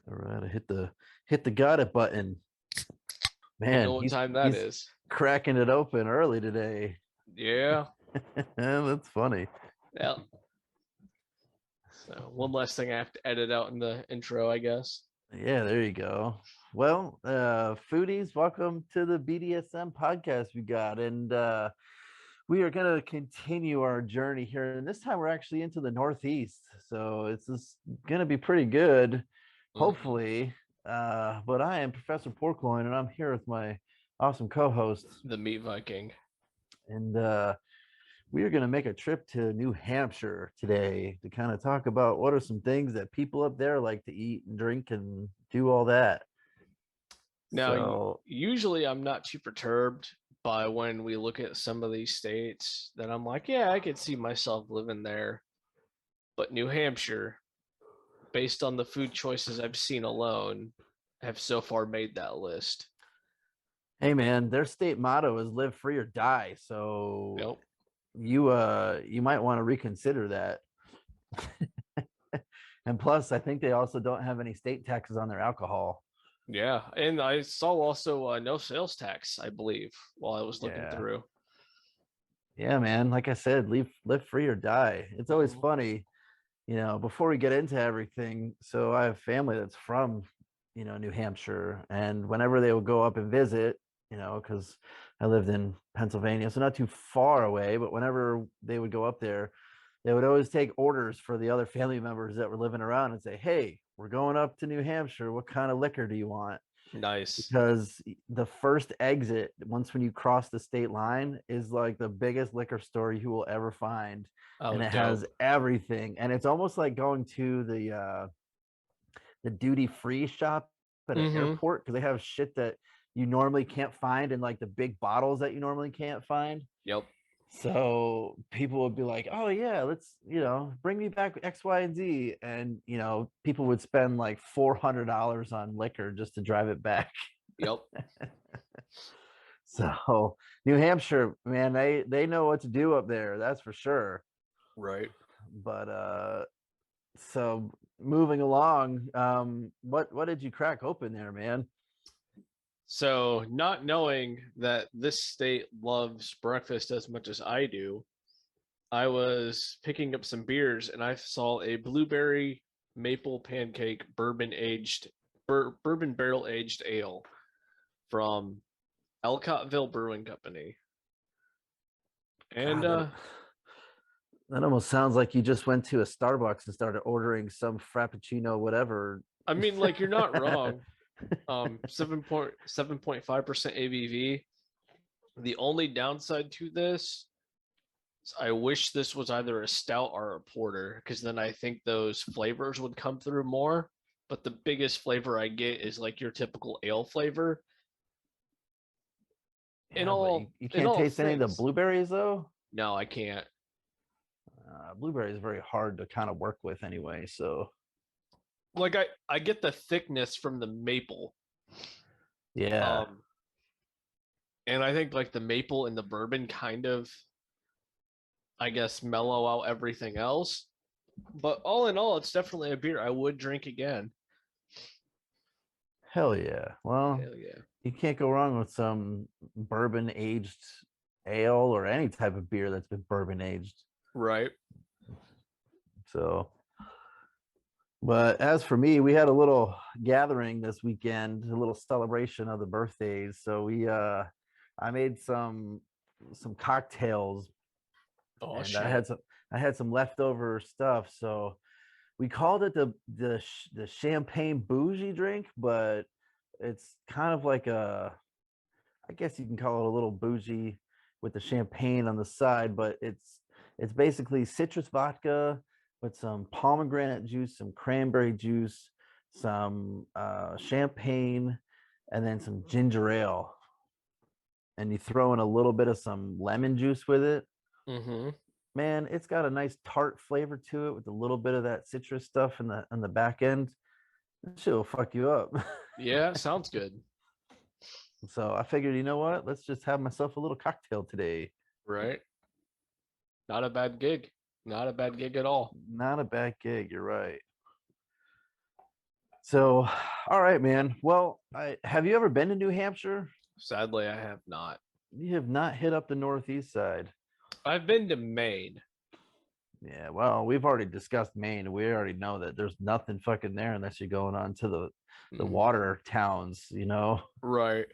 All right, I hit the got it button. You Man, know what he's time that he's is? cracking it open early today. Yeah. That's funny. Yeah. So one less thing I have to edit out in the intro, I guess. Yeah, there you go. Well, foodies, welcome to the BDSM podcast we got. And we are going to continue our journey here. And this time we're actually into the Northeast. So it's just going to be pretty good, Mhm. hopefully. But I am Professor Porkloin, and I'm here with my awesome co-host. The Meat Viking. And we are going to make a trip to New Hampshire today to kind of talk about what are some things that people up there like to eat and drink and do all that. Now, So, usually I'm not too perturbed by when we look at some of these states that I'm like, yeah, I could see myself living there. But New Hampshire, based on the food choices I've seen alone, have so far made that list. hey man, their state motto is live free or die. So Yep. you might want to reconsider that. And plus, I think they also don't have any state taxes on their alcohol. Yeah. And I saw also no sales tax, I believe, while I was looking Yeah. through. Yeah, man. Like I said, live free or die. It's always Mhm. funny, before we get into everything. So I have family that's from, New Hampshire, and whenever they would go up and visit, because I lived in Pennsylvania, so not too far away, but whenever they would go up there, they would always take orders for the other family members that were living around and say, "Hey, we're going up to New Hampshire. What kind of liquor do you want?" Nice. Because the first exit, once when you cross the state line, is like the biggest liquor store you will ever find, Oh, and it has dope. everything. And it's almost like going to the duty free shop at an Mm-hmm. airport because they have shit that you normally can't find in like the big bottles that you normally can't find. Yep. So people would be like, "Oh yeah, let's bring me back X, Y, and Z," and people would spend like $400 on liquor just to drive it back. Yep. So New Hampshire, man, they know what to do up there, that's for sure. Right. But so moving along, what did you crack open there, man? So, not knowing that this state loves breakfast as much as I do, I was picking up some beers and I saw a blueberry maple pancake bourbon barrel aged ale from Elcottville Brewing Company. And God, that almost sounds like you just went to a Starbucks and started ordering some frappuccino, whatever. I mean, like, you're not wrong. 7.5% ABV. The only downside to this, I wish this was either a stout or a porter, because then I think those flavors would come through more. But the biggest flavor I get is like your typical ale flavor. In Yeah, but you, all, you in can't all taste any of the things, blueberries though. no, I can't. Blueberry is very hard to kind of work with anyway. So Like I get the thickness from the maple, yeah, um, and I think like the maple and the bourbon kind of, I guess, mellow out everything else. But all in all, it's definitely a beer I would drink again. hell yeah. Well, Hell yeah. you can't go wrong with some bourbon aged ale or any type of beer that's been bourbon aged. Right. So, but as for me, we had a little gathering this weekend, a little celebration of the birthdays. So I made some cocktails, Oh and shit. I had some leftover stuff. So we called it the champagne bougie drink, but it's kind of like I guess you can call it a little bougie with the champagne on the side, but it's basically citrus vodka with some pomegranate juice, some cranberry juice, some champagne, and then some ginger ale. And you throw in a little bit of some lemon juice with it. Mm-hmm. Man, it's got a nice tart flavor to it with a little bit of that citrus stuff in the back end. That shit will fuck you up. Yeah, sounds good. So I figured, you know what? Let's just have myself a little cocktail today. Right. Not a bad gig. Not a bad gig at all. Not a bad gig. You're right. So, all right, man. Well, have you ever been to New Hampshire? Sadly, I have not. You have not hit up the northeast side. I've been to Maine. Yeah, well, we've already discussed Maine. We already know that there's nothing fucking there unless you're going on to the Mhm. water towns, you know. Right.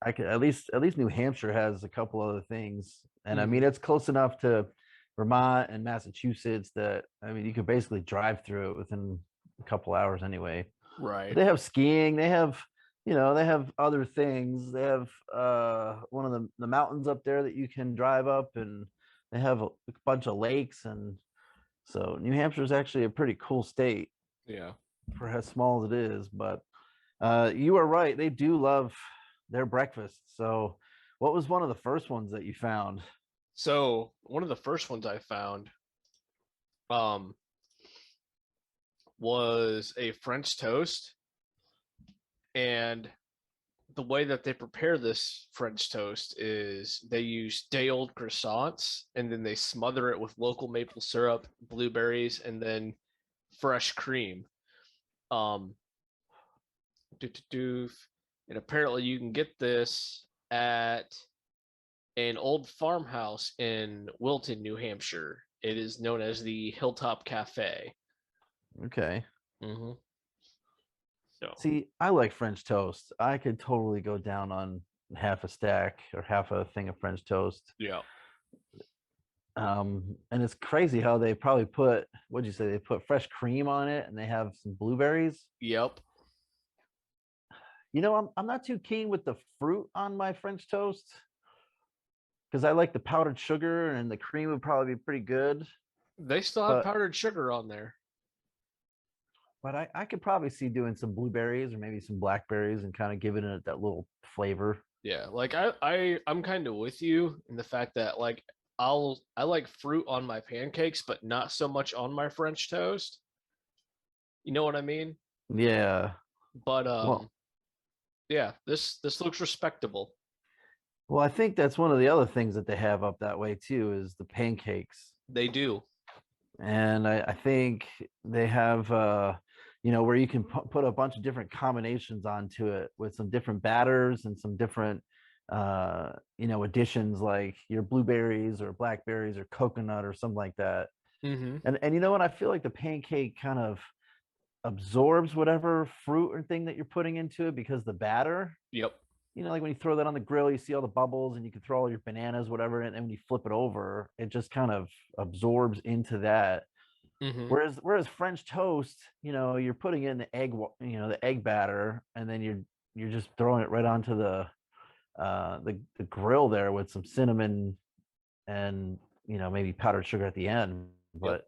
I could at least New Hampshire has a couple other things. And I mean Mhm. it's close enough to Vermont and Massachusetts that I mean you could basically drive through it within a couple hours anyway. But Right. they have skiing, they have they have other things. They have one of the mountains up there that you can drive up, and they have a bunch of lakes. And so New Hampshire is actually a pretty cool state Yeah. for as small as it is. But you are right, they do love their breakfast. So what was one of the first ones that you found? So one of the first ones I found um was a French toast, and the way that they prepare this French toast is they use day old croissants and then they smother it with local maple syrup, blueberries, and then fresh cream. Um, and apparently you can get this at an old farmhouse in Wilton, New Hampshire. It is known as the Hilltop Cafe. Okay. Mm-hmm. So, See, I like French toast. I could totally go down on half a stack or half a thing of French toast. yeah. And it's crazy how they probably put, what'd you say, they put fresh cream on it and they have some blueberries. Yep. I'm not too keen with the fruit on my French toast because I like the powdered sugar, and the cream would probably be pretty good. They still have But powdered sugar on there. I could probably see doing some blueberries or maybe some blackberries and kind of giving it that little flavor. Yeah, like I'm kind of with you in the fact that like I like fruit on my pancakes, but not so much on my French toast. You know what I mean? Yeah. But Well, yeah, this looks respectable. well, I think that's one of the other things that they have up that way too is the pancakes. They do. And I think they have where you can put a bunch of different combinations onto it with some different batters and some different additions like your blueberries or blackberries or coconut or something like that. Mm-hmm. And you know what, I feel like the pancake kind of absorbs whatever fruit or thing that you're putting into it because the batter, Yep. like when you throw that on the grill, you see all the bubbles and you can throw all your bananas, whatever, and then when you flip it over, it just kind of absorbs into that. Mm-hmm. Whereas French toast, you're putting in the egg batter, and then you're just throwing it right onto the grill there with some cinnamon and maybe powdered sugar at the end. Yep. But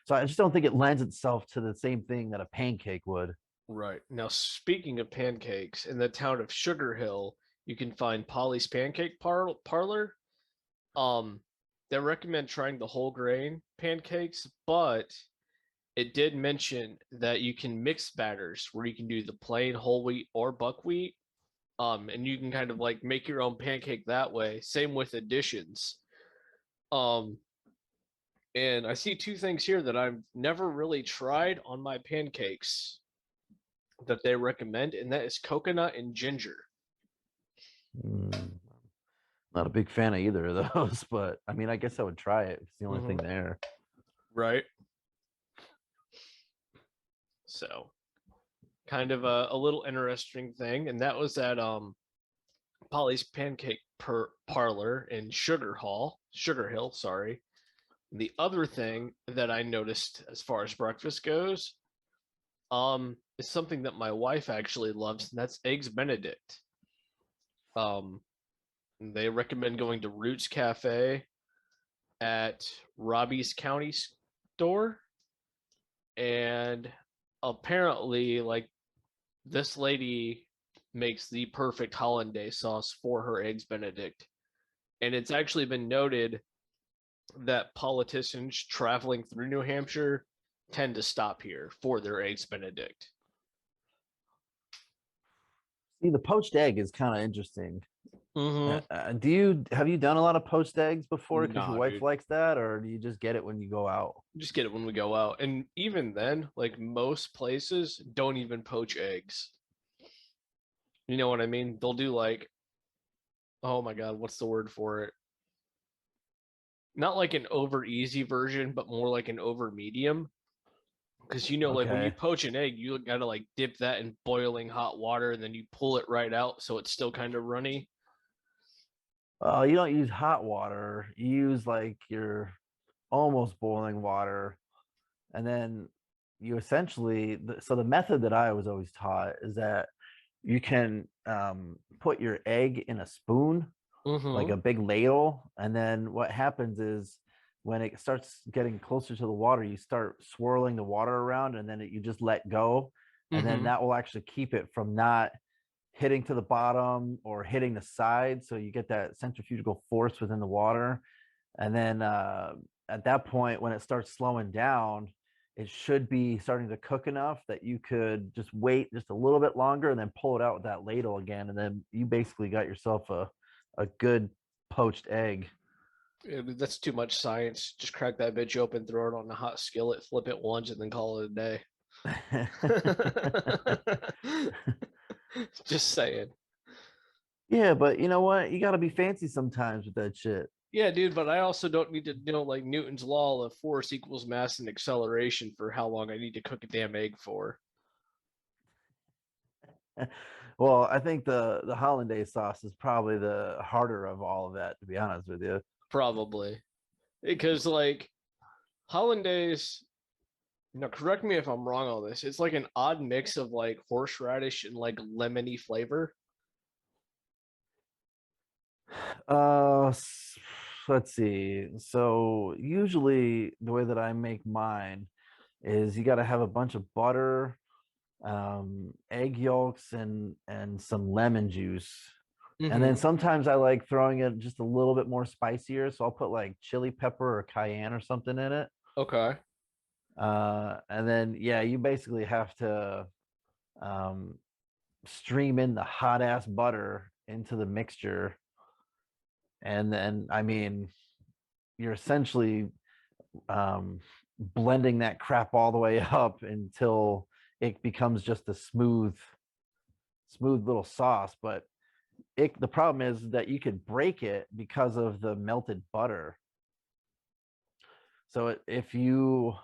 so I just don't think it lends itself to the same thing that a pancake would. Right. Now, speaking of pancakes, in the town of Sugar Hill, you can find Polly's Pancake Parlor. Um, they recommend trying the whole grain pancakes, but it did mention that you can mix batters where you can do the plain whole wheat or buckwheat. And you can kind of like make your own pancake that way. Same with additions. Um, and I see two things here that I've never really tried on my pancakes that they recommend, and that is coconut and ginger. Mm, not a big fan of either of those, but I mean, I guess I would try it. It's the only Mm-hmm. thing there. Right. So kind of a little interesting thing. And that was at Polly's Pancake Parlor in Sugar Hill, sorry. And the other thing that I noticed as far as breakfast goes, is something that my wife actually loves, and that's eggs Benedict. Um, they recommend going to Roots Cafe at Robbie's County store, and apparently, like this lady makes the perfect hollandaise sauce for her eggs Benedict, and it's actually been noted that politicians traveling through New Hampshire tend to stop here for their eggs Benedict. See, the poached egg is kind of interesting. Mm-hmm. Have you done a lot of poached eggs before because your Nah, wife dude. likes that, or do you just get it when you go out? Just get it when we go out. And even then, like most places don't even poach eggs. You know what I mean? They'll do like, oh my God, what's the word for it? Not like an over easy version, but more like an over medium. Because like when you Okay. poach an egg, you gotta like dip that in boiling hot water and then you pull it right out so it's still kind of runny. You don't use hot water. You use like your almost boiling water, and then you essentially. So the method that I was always taught is that you can put your egg in a spoon, like Mm-hmm. a big ladle, and then what happens is when it starts getting closer to the water, you start swirling the water around, and then you just let go, and then Mm-hmm. that will actually keep it from not hitting to the bottom or hitting the side, so you get that centrifugal force within the water. And then at that point, when it starts slowing down, it should be starting to cook enough that you could just wait just a little bit longer and then pull it out with that ladle again, and then you basically got yourself a good poached egg. That's too much science. Just crack that bitch open, throw it on a hot skillet, flip it once, and then call it a day. Just saying. Yeah, but you know what? You got to be fancy sometimes with that shit. Yeah, dude, but I also don't need to know like Newton's law of force equals mass and acceleration for how long I need to cook a damn egg for. Well, I think the hollandaise sauce is probably the harder of all of that, to be honest with you. Probably. Because like hollandaise, now correct me if I'm wrong on this. It's like an odd mix of like horseradish and like lemony flavor. Uh, let's see. So usually the way that I make mine is you got to have a bunch of butter, egg yolks, and some lemon juice. And then Mm-hmm. sometimes I like throwing it just a little bit more spicier, so I'll put like chili pepper or cayenne or something in it. Okay. And then yeah, you basically have to um, stream in the hot ass butter into the mixture, and then I mean you're essentially blending that crap all the way up until it becomes just a smooth little sauce. But the problem is that you could break it because of the melted butter. So if your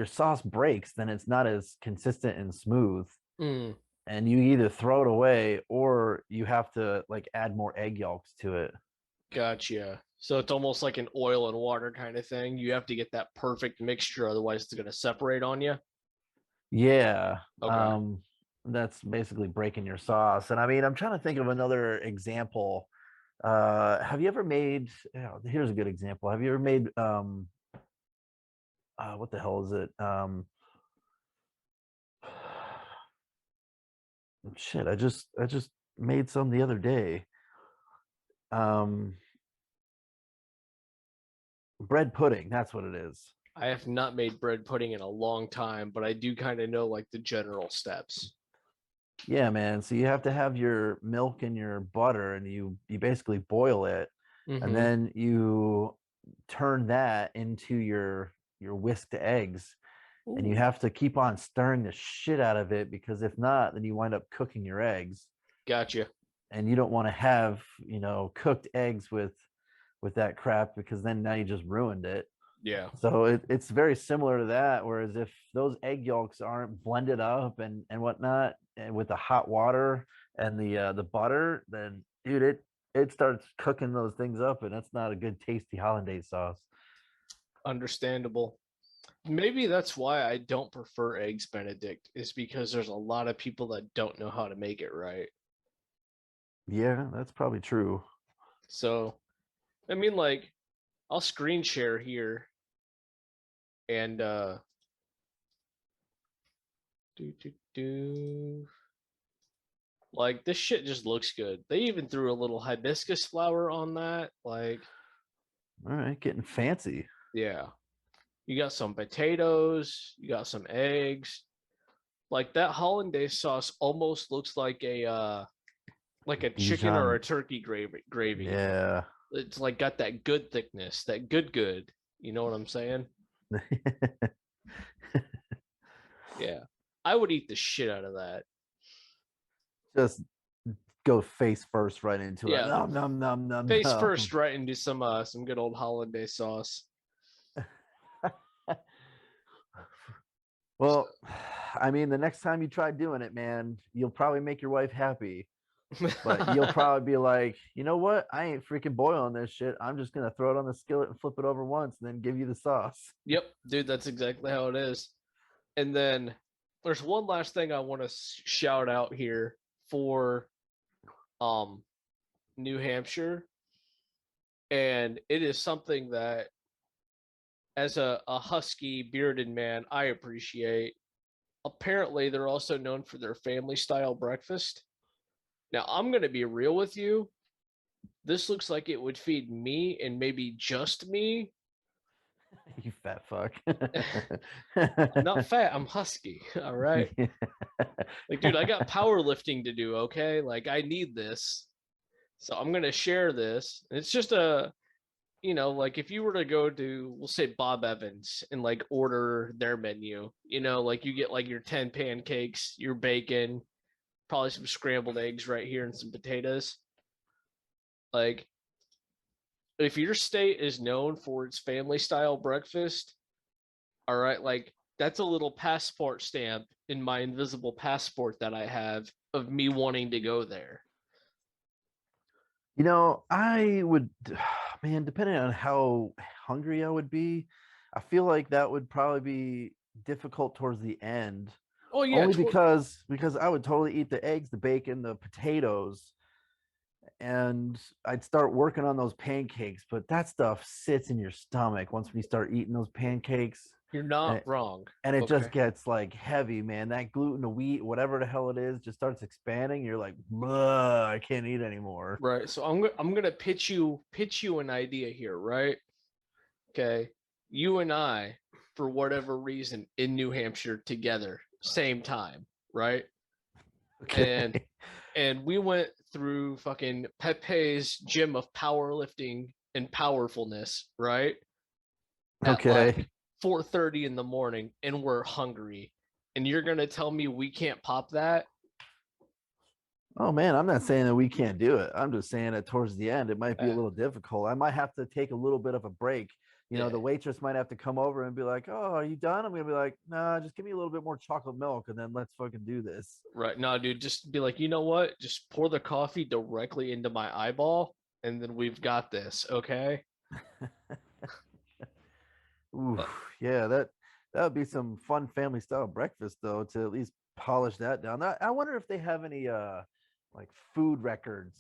sauce breaks, then it's not as consistent and smooth, Mm, and you either throw it away or you have to like add more egg yolks to it. gotcha. So it's almost like an oil and water kind of thing. You have to get that perfect mixture, otherwise it's gonna separate on you. Yeah. Okay. That's basically breaking your sauce. And I mean, I'm trying to think of another example. Have you ever made, here's a good example. Have you ever made, what the hell is it? Shit, I just made some the other day. Um, bread pudding. That's what it is. I have not made bread pudding in a long time, but I do kind of know like the general steps. Yeah, man. So you have to have your milk and your butter, and you basically boil it, and Mm-hmm. then you turn that into your whisked eggs, and you Ooh, have to keep on stirring the shit out of it, because if not, then you wind up cooking your eggs, gotcha. and you don't want to have cooked eggs with that crap, because then now you just ruined it. Yeah, So it's very similar to that. Whereas if those egg yolks aren't blended up and whatnot, and with the hot water and the butter, then dude, it starts cooking those things up, and that's not a good tasty hollandaise sauce. understandable. Maybe that's why I don't prefer eggs Benedict, is because there's a lot of people that don't know how to make it right. Yeah, that's probably true. So, I mean, like, I'll screen share here and do do do. Like this shit just looks good. They even threw a little hibiscus flower on that. Like, All right, getting fancy. yeah, you got some potatoes, you got some eggs. Like that hollandaise sauce almost looks like a like a chicken or Dijon. a turkey gravy. Yeah. It's like got that good thickness, that good. You know what I'm saying? Yeah. I would eat the shit out of that. Just go face first right into it. Yeah. Nom nom nom nom Face nom. first right into some good old hollandaise sauce. So, Well, I mean, the next time you try doing it, man, you'll probably make your wife happy, but you'll probably be like, you know what? I ain't freaking boiling this shit. I'm just gonna throw it on the skillet and flip it over once, and then give you the sauce. yep, dude, that's exactly how it is. And then there's one last thing I want to shout out here for um New Hampshire, and it is something that as a husky bearded man I appreciate. Apparently, they're also known for their family style breakfast. Now, I'm going to be real with you. This looks like it would feed me and maybe just me. You fat fuck. I'm not fat, I'm husky. All right. Like, dude, I got powerlifting to do, okay? Like, I need this. So I'm going to share this. It's just like if you were to go to, we'll say Bob Evans and like order their menu, like you get like your 10 pancakes, your bacon, probably some scrambled eggs right here and some potatoes. Like, if your state is known for its family style breakfast, all right, like that's a little passport stamp in my invisible passport that I have of me wanting to go there. I would, man, depending on how hungry I would be, I feel like that would probably be difficult towards the end. Oh yeah, Only because I would totally eat the eggs, the bacon, the potatoes, and I'd start working on those pancakes, but that stuff sits in your stomach once we start eating those pancakes. you're And not it, wrong. and it just Okay. gets like heavy, man. That gluten, the wheat, whatever the hell it is, just starts expanding. You're like, I can't eat anymore. Right. So I'm gonna pitch you an idea here, right? Okay. You and I, for whatever reason, in New Hampshire together, same time, right? And Okay. and we went through fucking Pepe's gym of powerlifting and powerfulness, right? At Okay. like 4:30 in the morning, and we're hungry. And you're gonna tell me we can't pop that? Oh man, I'm not saying that we can't do it. I'm just saying that towards the end it might be a Uh, little difficult. I might have to take a little bit of a break. yeah. The waitress might have to come over and be like, "Oh, are you done?" I'm gonna be like, "Nah, just give me a little bit more chocolate milk, and then let's fucking do this." Right. No, dude, just be like, you know what? Just pour the coffee directly into my eyeball, and then we've got this, okay? Ooh, But yeah, that would be some fun family style breakfast though, to at least polish that down. I wonder if they have any like food records,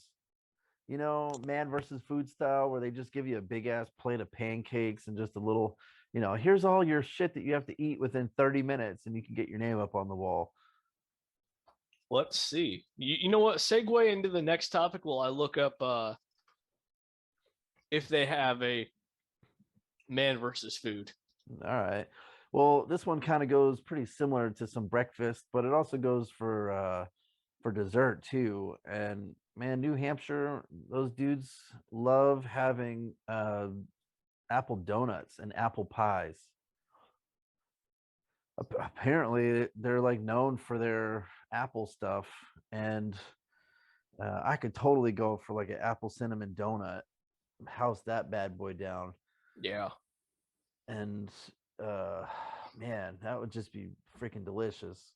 man versus food style, where they just give you a big ass plate of pancakes and just a little, here's all your shit that you have to eat within 30 minutes and you can get your name up on the wall. let's see. You know what? Segue into the next topic while I look up if they have a man versus food. All right. Well, this one kind of goes pretty similar to some breakfast, but it also goes for dessert too. And man, New Hampshire, those dudes love having apple donuts and apple pies. Apparently, they're like known for their apple stuff, and I could totally go for like an apple cinnamon donut. House that bad boy down, Yeah. and uh, man, that would just be freaking delicious.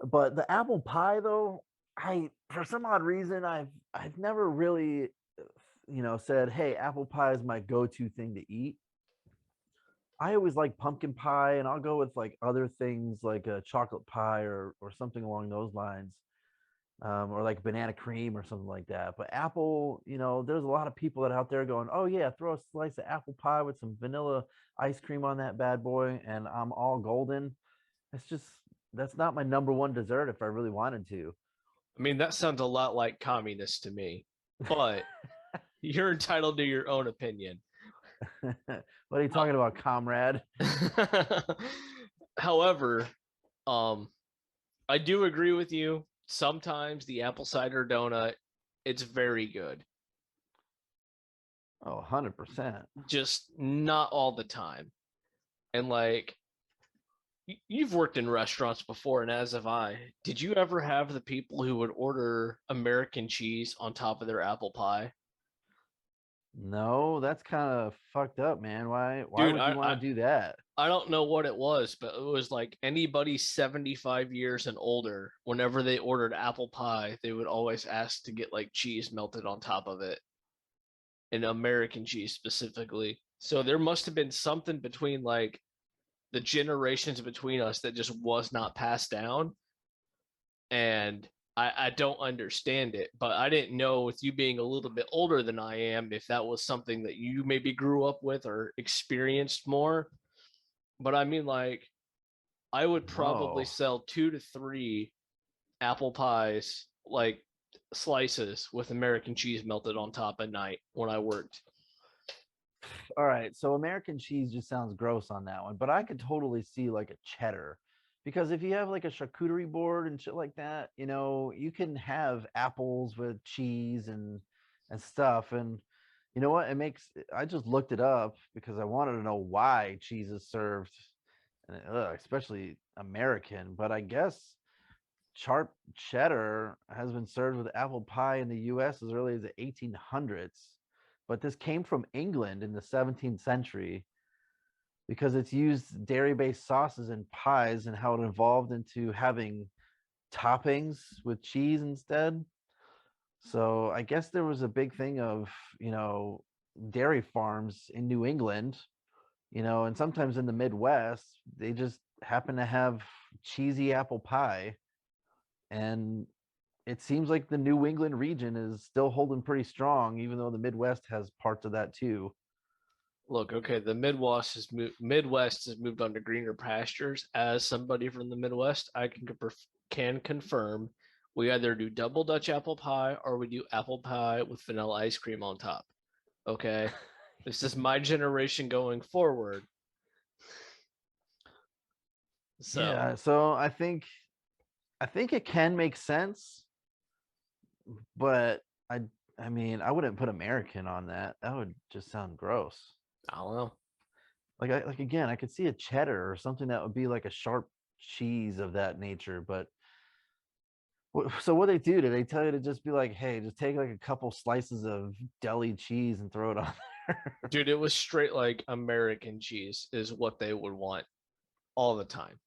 But the apple pie, though, I for some odd reason I've never really said, hey, apple pie is my go-to thing to eat. I always like pumpkin pie, and I'll go with like other things like a chocolate pie or something along those lines, or like banana cream or something like that. But apple, there's a lot of people that are out there going, oh yeah, throw a slice of apple pie with some vanilla ice cream on that bad boy, and I'm all golden. It's just that's not my number one dessert if I really wanted to. I mean, that sounds a lot like communist to me, but you're entitled to your own opinion. What are you talking about, comrade? However, um, I do agree with you. Sometimes the apple cider donut it's very good. Oh, 100%. Just not all the time. And like you've worked in restaurants before, and as have I. Did you ever have the people who would order American cheese on top of their apple pie? No, that's kind of fucked up, man. Why Dude, would you I, want I to do that? I don't know what it was, but it was like anybody 75 years and older, whenever they ordered apple pie, they would always ask to get like cheese melted on top of it, and American cheese specifically. So there must have been something between like the generations between us that just was not passed down. And I don't understand it, but I didn't know with you being a little bit older than I am if that was something that you maybe grew up with or experienced more. But I mean, like, I would probably No. sell 2 to 3 apple pies, like slices with American cheese melted on top at night when I worked. All right, so American cheese just sounds gross on that one, but I could totally see like a cheddar because if you have like a charcuterie board and shit like that, you can have apples with cheese and stuff. And you know what? I just looked it up because I wanted to know why cheese is served, and especially American. But I guess sharp cheddar has been served with apple pie in the US as early as the 1800s, but this came from England in the 17th century because it's used dairy-based sauces and pies and how it evolved into having toppings with cheese instead. So I guess there was a big thing of, dairy farms in New England, and sometimes in the Midwest, they just happen to have cheesy apple pie. And it seems like the New England region is still holding pretty strong, even though the Midwest has parts of that too. Look, okay, the Midwest has moved on to greener pastures. As somebody from the Midwest, I can confirm we either do double Dutch apple pie or we do apple pie with vanilla ice cream on top. Okay, this is my generation going forward. So Yeah, so I think it can make sense, but I mean, I wouldn't put American on that. That would just sound gross. I don't know. Like again, I could see a cheddar or something that would be like a sharp cheese of that nature, but so what they do? Do they tell you to just be like, hey, just take like a couple slices of deli cheese and throw it on there? Dude, it was straight like American cheese is what they would want all the time.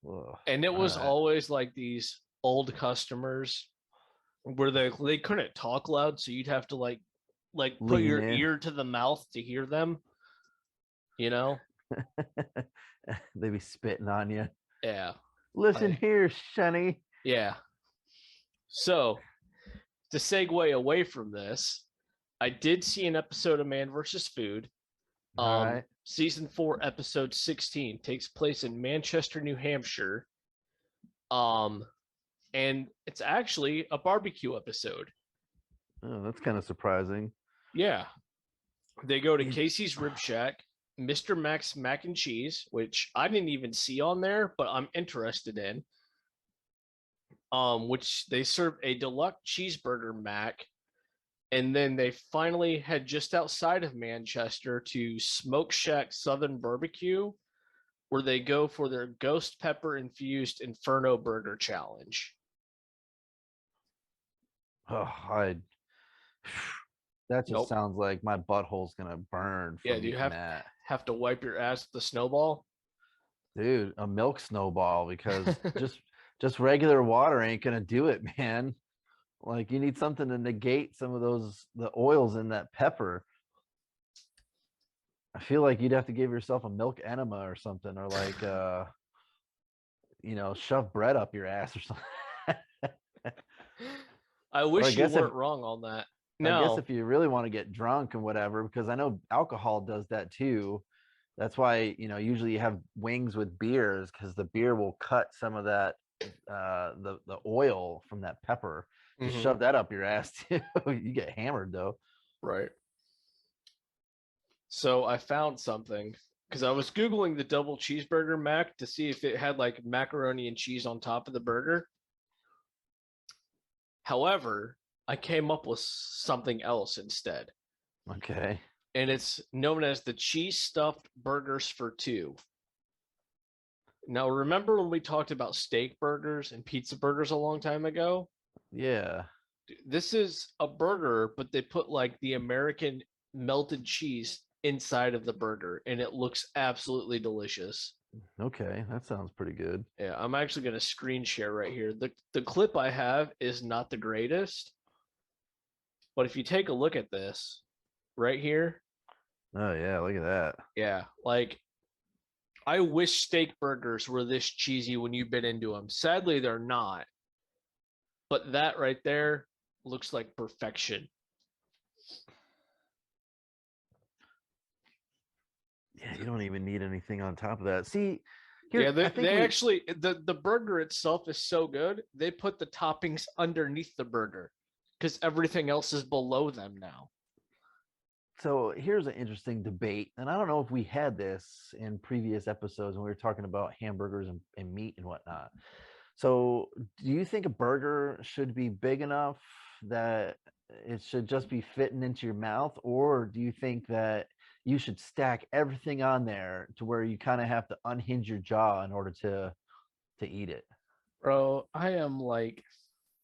Ugh, And it all was right. always like these old customers where they couldn't talk loud, so you'd have to like put Lean your in. ear to the mouth to hear them, you know? They be spitting on you. Yeah. Listen I here, Shunny. yeah. So to segue away from this, I did see an episode of Man versus Food. All right. Season 4, episode 16 takes place in Manchester, New Hampshire. Um, and it's actually a barbecue episode. Oh, that's kind of surprising. Yeah. They go to You- Casey's Rib Shack, Mr. Max Mac and Cheese, which I didn't even see on there, but I'm interested in. Which they serve a deluxe cheeseburger mac, and then they finally head just outside of Manchester to Smoke Shack Southern Barbecue, where they go for their ghost pepper infused Inferno Burger Challenge. Oh, I that just Nope. sounds like my butthole's gonna burn Yeah, from do you eating that. have to wipe your ass with the snowball? Dude, a milk snowball because just regular water ain't gonna do it, man. Like you need something to negate some of the oils in that pepper. I feel like you'd have to give yourself a milk enema or something, or like shove bread up your ass or something. I Or wish you weren't wrong on that. I guess No. if you really want to get drunk and whatever, because I know alcohol does that too. That's why, usually you have wings with beers because the beer will cut some of that the oil from that pepper. Just Mm-hmm. shove that up your ass too. You get hammered though. Right. So I found something because I was Googling the double cheeseburger mac to see if it had like macaroni and cheese on top of the burger. However, I came up with something else instead, Okay. and it's known as the cheese stuffed burgers for two. Now, remember when we talked about steak burgers and pizza burgers a long time ago? Yeah. This is a burger, but they put like the American melted cheese inside of the burger, and it looks absolutely delicious. Okay. That sounds pretty good. Yeah, I'm actually going to screen share right here. The clip I have is not the greatest, but if you take a look at this right here, Oh yeah, look at that. yeah, like I wish steak burgers were this cheesy when you bit into them. Sadly, they're not, but that right there looks like perfection. Yeah, you don't even need anything on top of that. See, Yeah, here they, I think they we actually the burger itself is so good. They put the toppings underneath the burger because everything else is below them now. so here's an interesting debate, and I don't know if we had this in previous episodes when we were talking about hamburgers and meat and whatnot. So, do you think a burger should be big enough that it should just be fitting into your mouth, or do you think that you should stack everything on there to where you kind of have to unhinge your jaw in order to eat it? Bro, I am like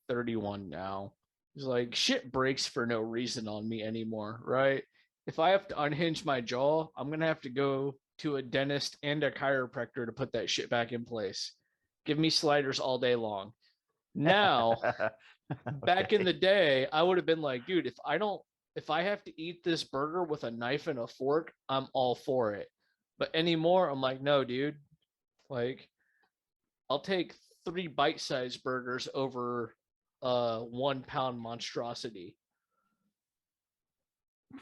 31 now. It's like shit breaks for no reason on me anymore, right? If I have to unhinge my jaw, I'm gonna have to go to a dentist and a chiropractor to put that shit back in place. Give me sliders all day long. Now, back in Okay. the day, I would have been like, dude, if I have to eat this burger with a knife and a fork, I'm all for it. But anymore, I'm like, no, dude. Like, I'll take 3 bite-sized burgers over a 1 pound monstrosity.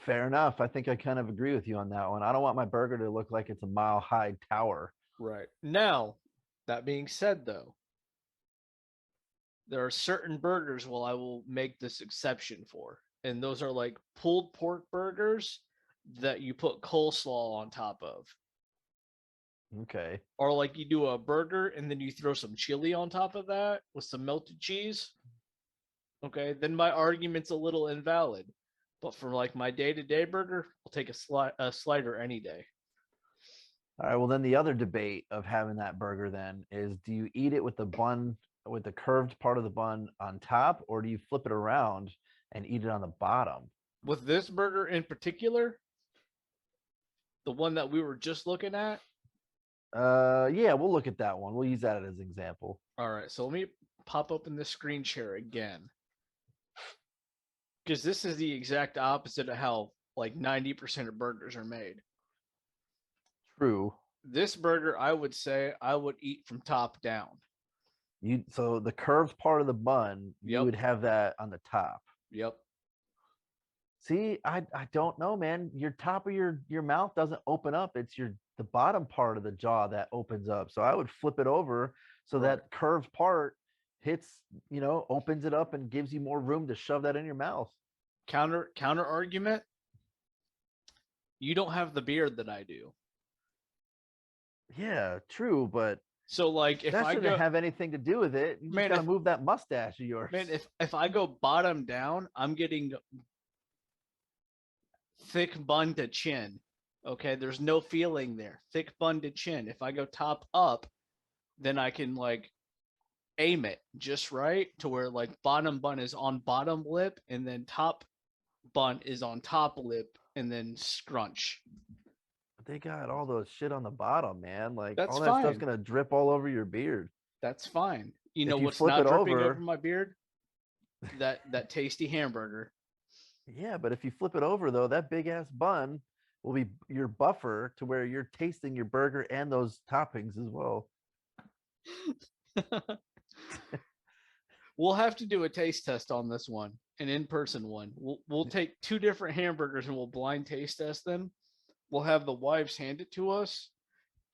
Fair enough. I think I kind of agree with you on that one. I don't want my burger to look like it's a mile high tower. Right. Now, that being said, though, there are certain burgers I will make this exception for. And those are like pulled pork burgers that you put coleslaw on top of. Okay. Or like you do a burger and then you throw some chili on top of that with some melted cheese. Okay, then my argument's a little invalid. But for like my day-to-day burger, I'll take a slider any day. All right. Well, then the other debate of having that burger then is, do you eat it with the bun, with the curved part of the bun on top, or do you flip it around and eat it on the bottom? With this burger in particular, the one that we were just looking at. Yeah, we'll look at that one. We'll use that as an example. All right, so let me pop open the screen share again. Because this is the exact opposite of how like 90% of burgers are made. True. This burger, I would say I would eat from top down. So the curved part of the bun, you Yep. would have that on the top. Yep. See, I don't know, man. Your top of your mouth doesn't open up. It's the bottom part of the jaw that opens up. So I would flip it over so Right. that curved part hits, opens it up and gives you more room to shove that in your mouth. Counter argument. You don't have the beard that I do. Yeah, true, but So like if that I shouldn't go have anything to do with it. You just got to move that mustache of yours. man, if I go bottom down, I'm getting thick bun to chin. Okay, there's no feeling there. Thick bun to chin. If I go top up, then I can like aim it just right to where like bottom bun is on bottom lip and then top bun is on top lip and then scrunch. They got all those shit on the bottom, man. Like That's all that stuff's fine. gonna drip all over your beard. That's fine. You know If you what's flip not it dripping over over, my beard? That tasty hamburger. yeah, but if you flip it over though, that big ass bun will be your buffer to where you're tasting your burger and those toppings as well. We'll have to do a taste test on this one, an in-person one. We'll take 2 different hamburgers and we'll blind taste test them. We'll have the wives hand it to us,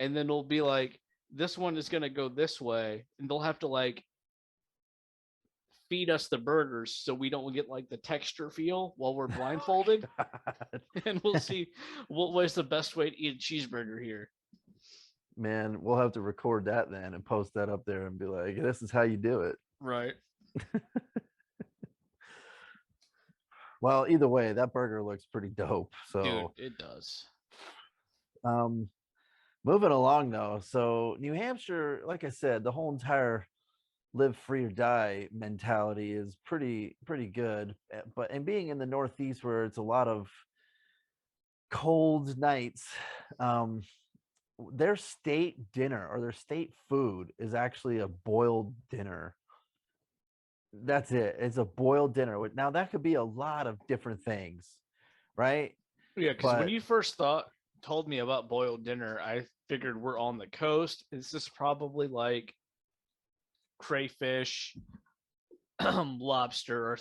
and then it'll be like, this one is gonna go this way, and they'll have to like feed us the burgers so we don't get like the texture feel while we're blindfolded. And we'll see what was the best way to eat a cheeseburger here. Man, we'll have to record that then and post that up there and be like, this is how you do it. Right. Well, either way, that burger looks pretty dope. Dude, So, it does. um, moving along though. So New Hampshire, like I said, the whole entire live free or die mentality is pretty good. But and being in the Northeast where it's a lot of cold nights, um, their state dinner or their state food is actually a boiled dinner. That's it. It's a boiled dinner. Now that could be a lot of different things, right? Yeah, because when But you first told me about boiled dinner, I figured we're on the coast. Is this probably like crayfish, lobster,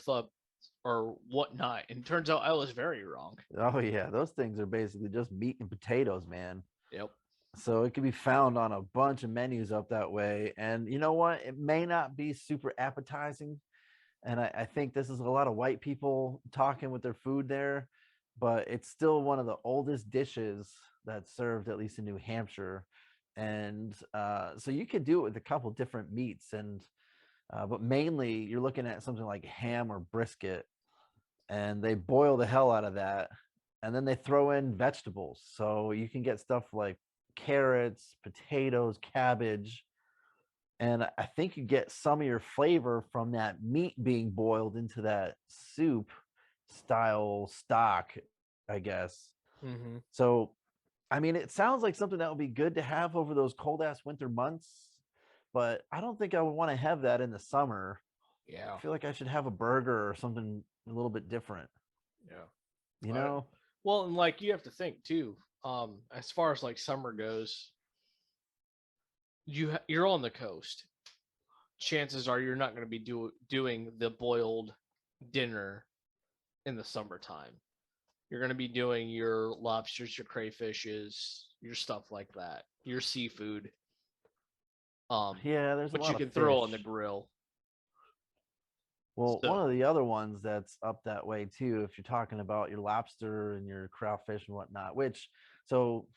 or whatnot? And turns out I was very wrong. oh yeah, those things are basically just meat and potatoes, man. Yep. So it can be found on a bunch of menus up that way. And you know what? It may not be super appetizing. And I think this is a lot of white people talking with their food there, but it's still one of the oldest dishes that's served, at least in New Hampshire. And so you could do it with a couple different meats, and but mainly you're looking at something like ham or brisket, and they boil the hell out of that, and then they throw in vegetables. So you can get stuff like carrots, potatoes, cabbage, and I think you get some of your flavor from that meat being boiled into that soup style stock, I guess. Mm-hmm. So, I mean, it sounds like something that would be good to have over those cold ass winter months, but I don't think I would want to have that in the summer. I Yeah. feel like I should have a burger or something a little bit different, Yeah. you I, know? well, and like you have to think too. As far as like summer goes, you're on the coast. Chances are you're not going to be doing the boiled dinner in the summertime. You're going to be doing your lobsters, your crayfishes, your stuff like that, your seafood, um, Yeah, there's a which you lot of can throw on the fish. grill. Well, one So of the other ones that's up that way too, if you're talking about your lobster and your crawfish and whatnot, which so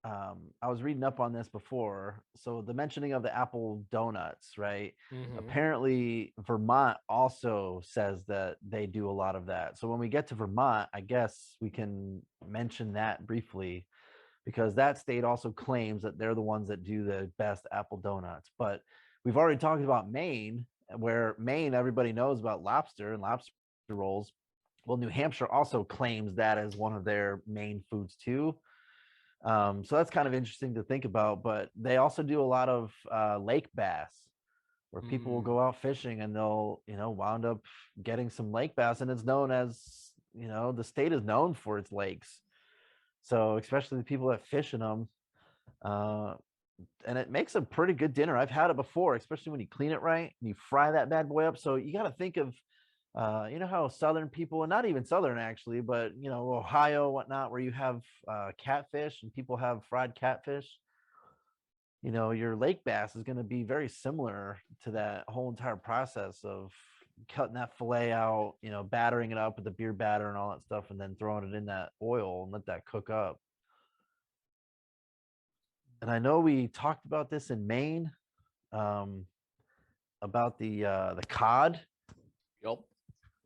I was reading up on this before. So the mentioning of the apple donuts, right? mm-hmm. Apparently, Vermont also says that they do a lot of that. So when we get to Vermont, I guess we can mention that briefly because that state also claims that they're the ones that do the best apple donuts. But we've already talked about Maine, where Maine, everybody knows about lobster and lobster rolls. Well, New Hampshire also claims that as one of their main foods too. So that's kind of interesting to think about. But they also do a lot of lake bass, where people will Mm. go out fishing and they'll, wound up getting some lake bass, and it's known as, the state is known for its lakes. So especially the people that fish in them, uh, and it makes a pretty good dinner. I've had it before, especially when you clean it right and you fry that bad boy up. So you got to think of, you know how Southern people, and not even Southern actually, but Ohio, whatnot, where you have catfish and people have fried catfish. Your lake bass is going to be very similar to that whole entire process of cutting that fillet out, battering it up with the beer batter and all that stuff, and then throwing it in that oil and let that cook up. And I know we talked about this in Maine, um, about the cod. Yep.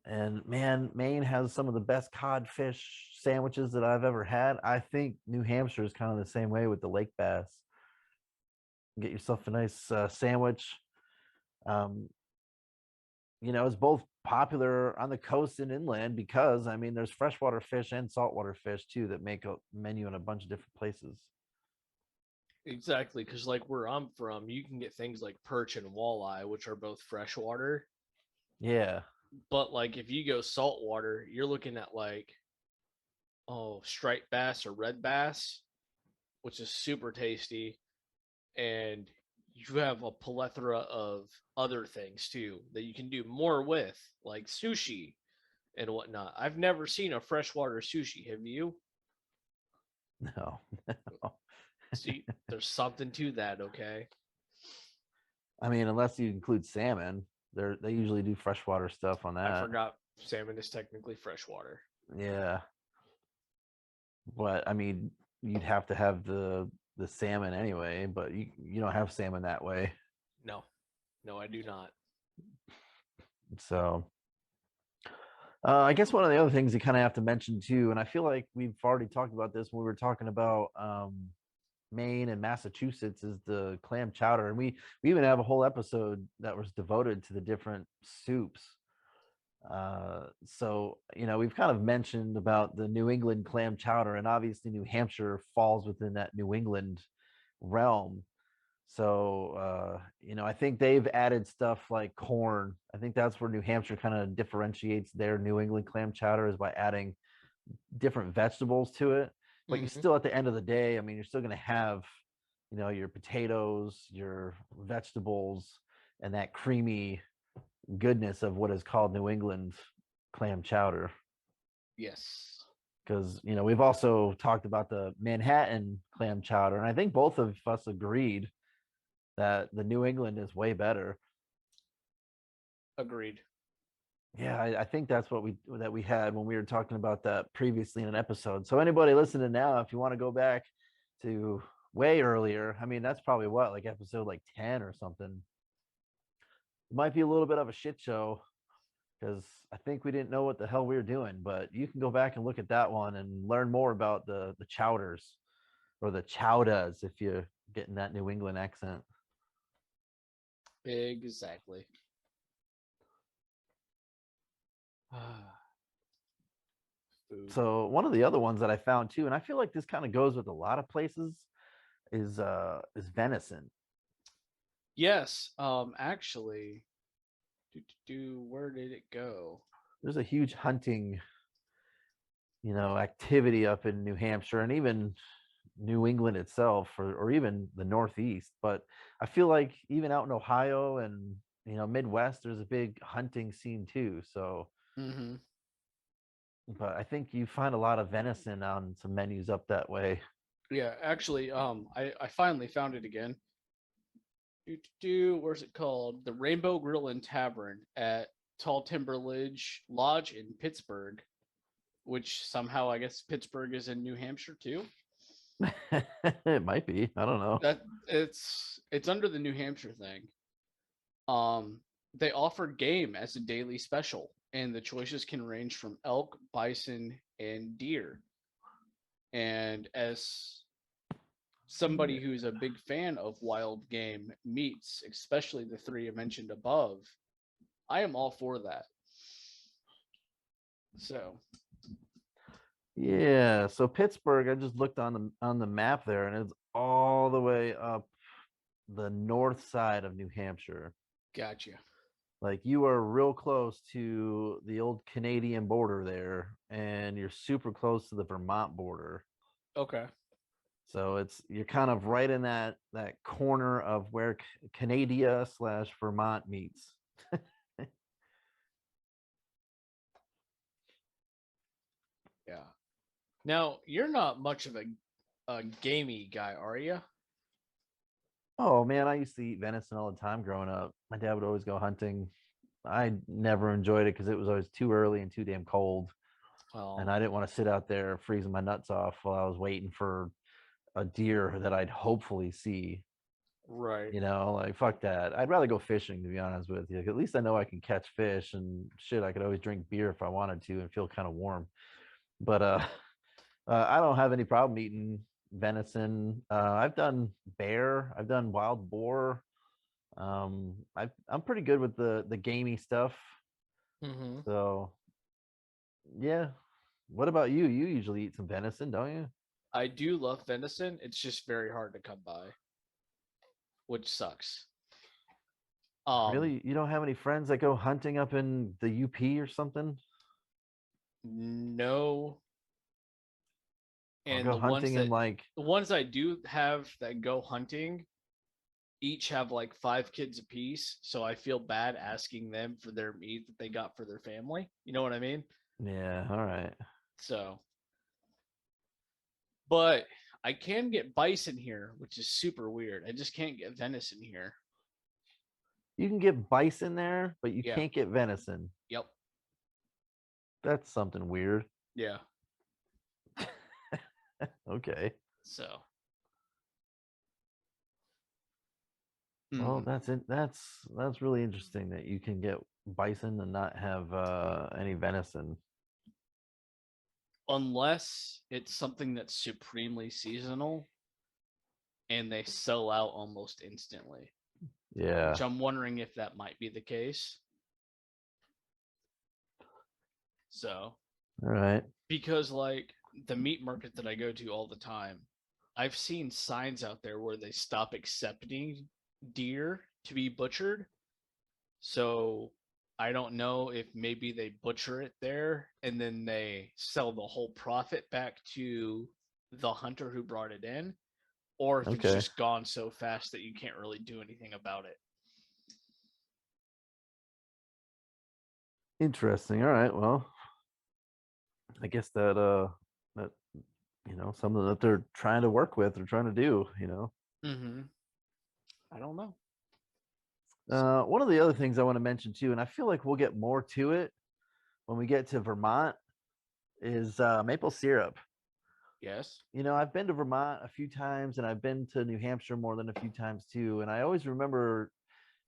And man, Maine has some of the best codfish sandwiches that I've ever had. I think New Hampshire is kind of the same way with the lake bass. Get yourself a nice sandwich. Um, it's both popular on the coast and inland because I mean, there's freshwater fish and saltwater fish too that make a menu in a bunch of different places. Exactly, because like where I'm from, you can get things like perch and walleye, which are both freshwater. Yeah. But like if you go saltwater, you're looking at like striped bass or red bass, which is super tasty, and you have a plethora of other things too that you can do more with, like sushi and whatnot. I've never seen a freshwater sushi. Have you? No. No. See, there's something to that. Okay. I mean, unless you include salmon, they usually do freshwater stuff on I that. forgot salmon is technically freshwater. Yeah, but I mean, you'd have to have the salmon anyway, but you don't have salmon that way. No, no, I do not. So, I guess one of the other things you kind of have to mention too, and I feel like we've already talked about this when we were talking about Maine and Massachusetts, is the clam chowder, and we even have a whole episode that was devoted to the different soups. So we've kind of mentioned about the New England clam chowder, and obviously New Hampshire falls within that New England realm. So I think they've added stuff like corn. I think that's where New Hampshire kind of differentiates their New England clam chowder, is by adding different vegetables to it. But you Hmm. still, at the end of the day, I mean, you're still going to have, your potatoes, your vegetables, and that creamy goodness of what is called New England clam chowder. Yes. Because we've also talked about the Manhattan clam chowder, and I think both of us agreed that the New England is way better. Agreed. Yeah, I think that's what we had when we were talking about that previously in an episode. So anybody listening now, if you want to go back to way earlier, I mean that's probably what, like episode like 10 or something. It might be a little bit of a shit show because I think we didn't know what the hell we were doing, but you can go back and look at that one and learn more about the chowders, or the chowdas if you're getting that New England accent. Exactly. Ah, food. So one of the other ones that I found too, and I feel like this kind of goes with a lot of places, is venison. Yes. Actually, where did it go? There's a huge hunting, activity up in New Hampshire, and even New England itself, or even the Northeast. But I feel like even out in Ohio and Midwest, there's a big hunting scene too. So, Hmm. but I think you find a lot of venison on some menus up that way. Yeah, actually, I finally found it again. Where's it called? The Rainbow Grill and Tavern at Tall Timber Lodge in Pittsburgh, which somehow I guess Pittsburgh is in New Hampshire too. It might be. I don't know. That it's under the New Hampshire thing. Um, they offer game as a daily special, and the choices can range from elk, bison, and deer. And as somebody who's a big fan of wild game meats, especially the three I mentioned above, I am all for that. So, Yeah, so Pittsburgh, I just looked on the map there, and it's all the way up the north side of New Hampshire. gotcha. Like you are real close to the old Canadian border there, and you're super close to the Vermont border. Okay. So you're kind of right in that corner of where Canada slash Vermont meets. Yeah. Now, you're not much of a gamey guy, are you? Oh man, I used to eat venison all the time growing up. My dad would always go hunting. I never enjoyed it because it was always too early and too damn cold. And Well, I didn't want to sit out there freezing my nuts off while I was waiting for a deer that I'd hopefully see. right. Like fuck that. I'd rather go fishing, to be honest with you. At least I know I can catch fish, and shit, I could always drink beer if I wanted to and feel kind of warm. But I don't have any problem eating venison. I've done bear, I've done wild boar. I'm pretty good with the gamey stuff. Hmm. So yeah. What about you? You usually eat some venison, don't you? I do love venison. It's just very hard to come by, which sucks. Um, Really? You don't have any friends that go hunting up in the UP or something? no, Or and go hunting in like, the ones I do have that go hunting each have like 5 kids apiece, so I feel bad asking them for their meat that they got for their family. You know what I mean? yeah, all right. So, but I can get bison here, which is super weird. I just can't get venison here. You can get bison there, but you Yeah. can't get venison. Yep. That's something weird. Yeah. Okay. So, Well, mhm. that's it. That's really interesting that you can get bison and not have any venison? Unless it's something that's supremely seasonal and they sell out almost instantly, Yeah. which I'm wondering if that might be the case. So, All right. because like the meat market that I go to all the time, I've seen signs out there where they stop accepting deer to be butchered. So I don't know if maybe they butcher it there and then they sell the whole profit back to the hunter who brought it in, or if it's Okay. just gone so fast that you can't really do anything about it. Interesting. All right. Well, I guess that something that they're trying to work with or trying to do. Mm-hmm. I don't know. One of the other things I want to mention too, and I feel like we'll get more to it when we get to Vermont, is maple syrup. Yes. I've been to Vermont a few times and I've been to New Hampshire more than a few times too. And I always remember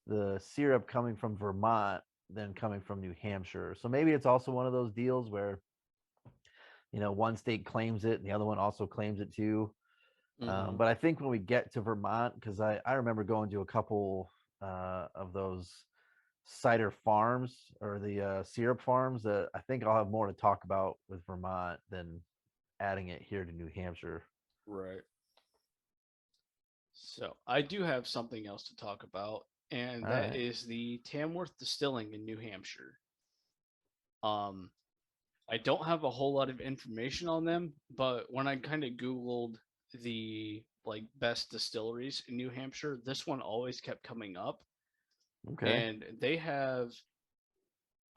the syrup coming from Vermont than coming from New Hampshire. So maybe it's also one of those deals where, one state claims it and the other one also claims it too. Mm-hmm. But I think when we get to Vermont, because I remember going to a couple of those cider farms or the syrup farms, that I think I'll have more to talk about with Vermont than adding it here to New Hampshire. Right. So I do have something else to talk about, and All that right. is the Tamworth Distilling in New Hampshire. Um, I don't have a whole lot of information on them, but when I kind of Googled the like best distilleries in New Hampshire, this one always kept coming up. Okay. And they have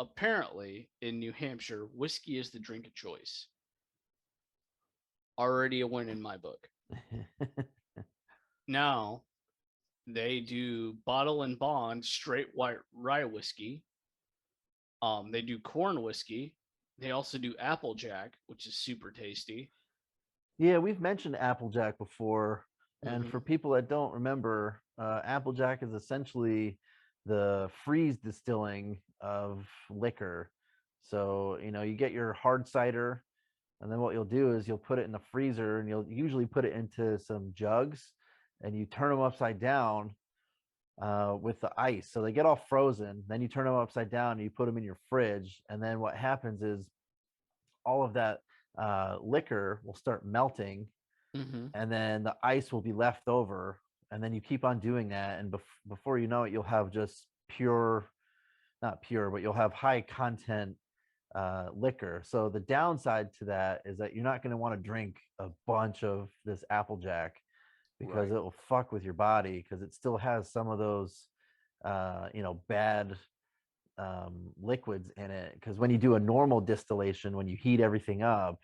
apparently in New Hampshire, whiskey is the drink of choice. Already a win in my book. Now they do bottle and bond straight white rye whiskey. They do corn whiskey. They also do Applejack, which is super tasty. Yeah, we've mentioned Applejack before. And Mm-hmm. for people that don't remember, Applejack is essentially the freeze distilling of liquor. So, you get your hard cider, and then what you'll do is you'll put it in the freezer and you'll usually put it into some jugs and you turn them upside down with the ice. So they get all frozen. Then you turn them upside down and you put them in your fridge. And then what happens is all of that liquor will start melting, Mm-hmm. and then the ice will be left over. And then you keep on doing that. And before you know it, you'll have just pure, not pure, but you'll have high content liquor. So the downside to that is that you're not going to want to drink a bunch of this Applejack because Right. it will fuck with your body because it still has some of those, bad liquids in it. Because when you do a normal distillation, when you heat everything up,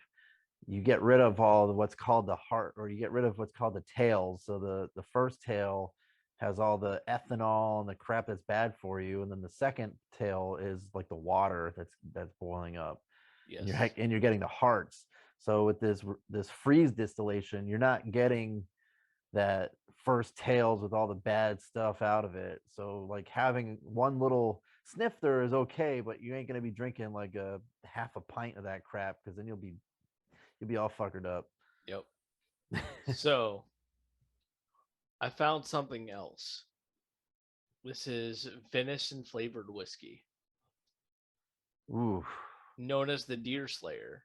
you get rid of all the what's called the heart, or you get rid of what's called the tails. So the first tail has all the ethanol and the crap that's bad for you, and then the second tail is like the water that's boiling up, and Yes. you're getting the hearts. So with this freeze distillation, you're not getting that first tails with all the bad stuff out of it. So like having one little snifter is okay, but you ain't gonna be drinking like a half a pint of that crap because then you'll be all fuckered up. Yep. So I found something else. This is venison flavored whiskey, Ooh. known as the Deer Slayer,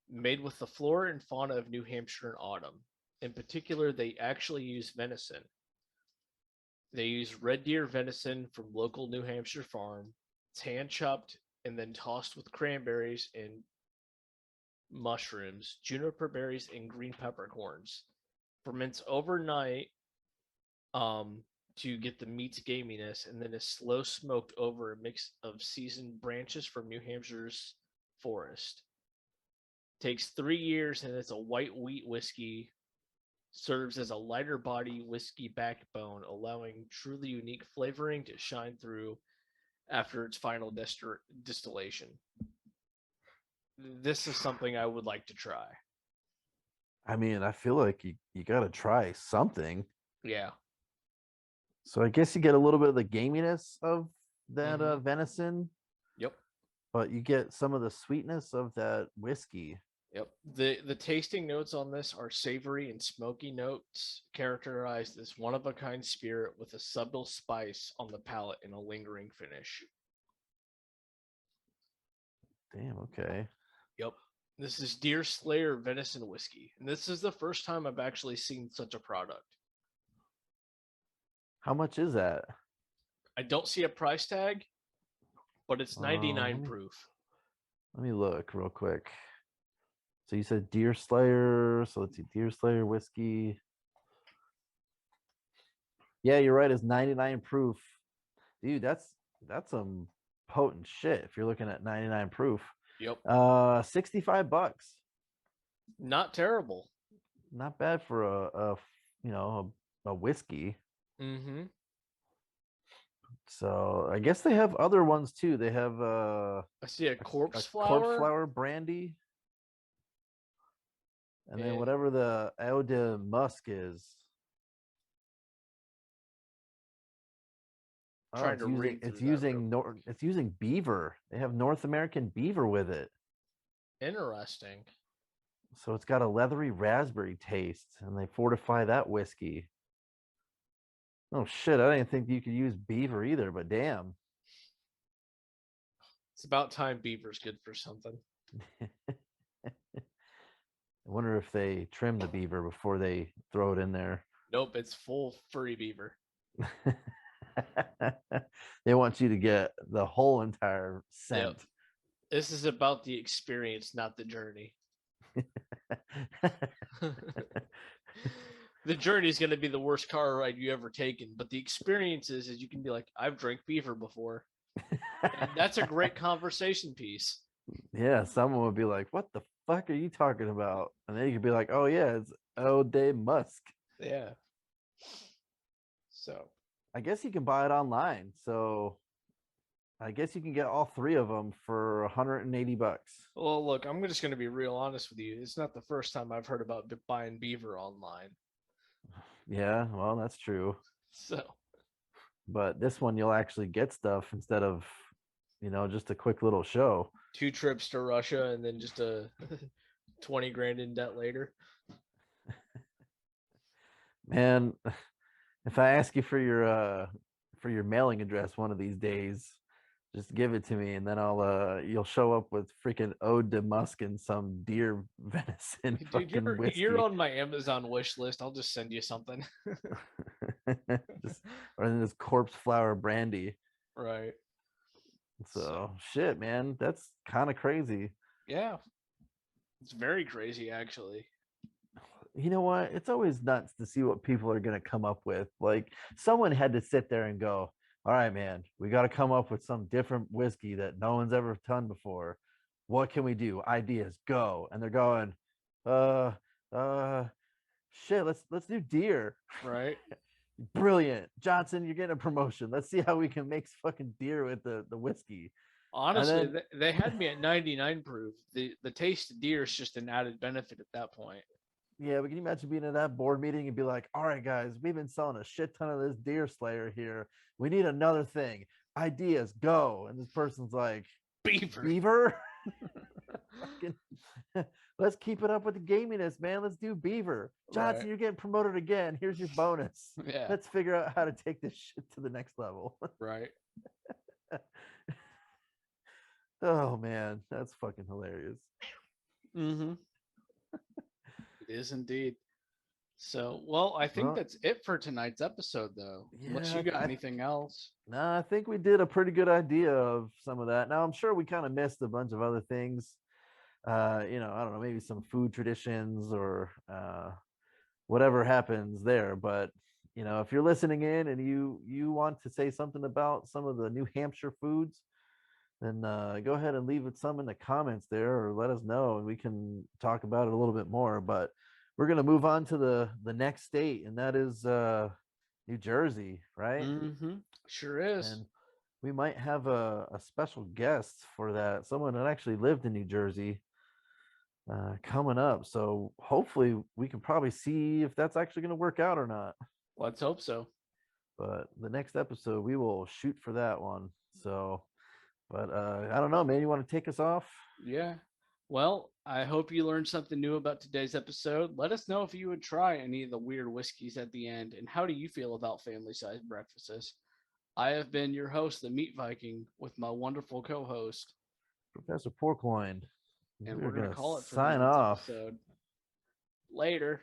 made with the flora and fauna of New Hampshire in autumn. In particular, they actually use venison. They use red deer venison from local New Hampshire farm. It's hand chopped and then tossed with cranberries and mushrooms, juniper berries, and green peppercorns. Ferments overnight um, to get the meat's gaminess, and then is slow smoked over a mix of seasoned branches from New Hampshire's forest. Takes 3 years, and it's a white wheat whiskey. Serves as a lighter body whiskey backbone, allowing truly unique flavoring to shine through after its final distillation. This is something I would like to try. I mean, I feel like you got to try something. Yeah. So I guess you get a little bit of the gaminess of that venison, Yep. but you get some of the sweetness of that whiskey. Yep. The tasting notes on this are savory and smoky notes, characterized as one of a kind spirit with a subtle spice on the palate and a lingering finish. Damn, okay. Yep. This is Deer Slayer venison whiskey, and this is the first time I've actually seen such a product. How much is that? I don't see a price tag, but it's 99 let me- proof. Let me look real quick. So you said Deer Slayer. So let's see, Deer Slayer whiskey. Yeah, you're right. It's 99 proof. Dude, that's some potent shit if you're looking at 99 proof. Yep. $65. Not terrible. Not bad for a whiskey. Mm-hmm. So I guess they have other ones too. They have I see a corpse flower. corpse flower brandy. And then whatever the eau de musk is. Oh, it's using beaver. They have North American beaver with it. Interesting. So it's got a leathery raspberry taste, and they fortify that whiskey. Oh shit, I didn't think you could use beaver either, but damn. It's about time beaver's good for something. I wonder if they trim the beaver before they throw it in there. Nope, it's full furry beaver. They want you to get the whole entire scent. Yep. This is about the experience, not the journey. The journey is going to be the worst car ride you ever taken, but the experience is you can be like, I've drank beaver before. And that's a great conversation piece. Yeah, someone would be like, what the fuck are you talking about? And then you could be like, oh yeah, it's eau de musk. Yeah. So I guess you can buy it online. So I guess you can get all three of them for $180. well, look, I'm just going to be real honest with you. It's not the first time I've heard about buying beaver online. Yeah, well, that's true. So, but this one you'll actually get stuff instead of, just a quick little show. 2 trips to Russia and then just a 20 grand in debt later. Man, if I ask you for your mailing address one of these days, just give it to me, and then you'll show up with freaking eau de musk and some deer venison. Dude, you're on my Amazon wish list. I'll just send you something. Or then this corpse flower brandy. Right. So shit, man, that's kind of crazy. Yeah. It's very crazy, actually. You know what? It's always nuts to see what people are going to come up with. Like, someone had to sit there and go, all right, man, we got to come up with some different whiskey that no one's ever done before. What can we do? Ideas, go. And they're going, shit, let's do deer. Right. Brilliant. Johnson, you're getting a promotion. Let's see how we can make fucking deer with the whiskey. Honestly, they had me at 99 proof. The taste of deer is just an added benefit at that point. Yeah, but can you imagine being in that board meeting and be like, all right, guys, we've been selling a shit ton of this deer slayer here. We need another thing. Ideas, go. And this person's like, Beaver? Let's keep it up with the gaminess, man. Let's do beaver. Johnson, Right. You're getting promoted again. Here's your bonus. Yeah. Let's figure out how to take this shit to the next level. Right. Oh, man. That's fucking hilarious. Mm-hmm. It is indeed. So, well, I think that's it for tonight's episode, though. Unless you got anything else. No, I think we did a pretty good idea of some of that. Now, I'm sure we kind of missed a bunch of other things. I don't know, maybe some food traditions or whatever happens there. But, if you're listening in and you want to say something about some of the New Hampshire foods, then go ahead and leave it some in the comments there, or let us know and we can talk about it a little bit more. But we're going to move on to the next state, and that is New Jersey, right? Mm-hmm. Sure is. And we might have a special guest for that, someone that actually lived in New Jersey, coming up. So hopefully we can probably see if that's actually going to work out or not. Let's hope so. But the next episode, we will shoot for that one. So, but I don't know, man. You want to take us off? Yeah. Well, I hope you learned something new about today's episode. Let us know if you would try any of the weird whiskeys at the end, and how do you feel about family-sized breakfasts? I have been your host, the Meat Viking, with my wonderful co-host, Professor Porkloin. and We're we're gonna gonna call it for sign tonight's off. episode. Later.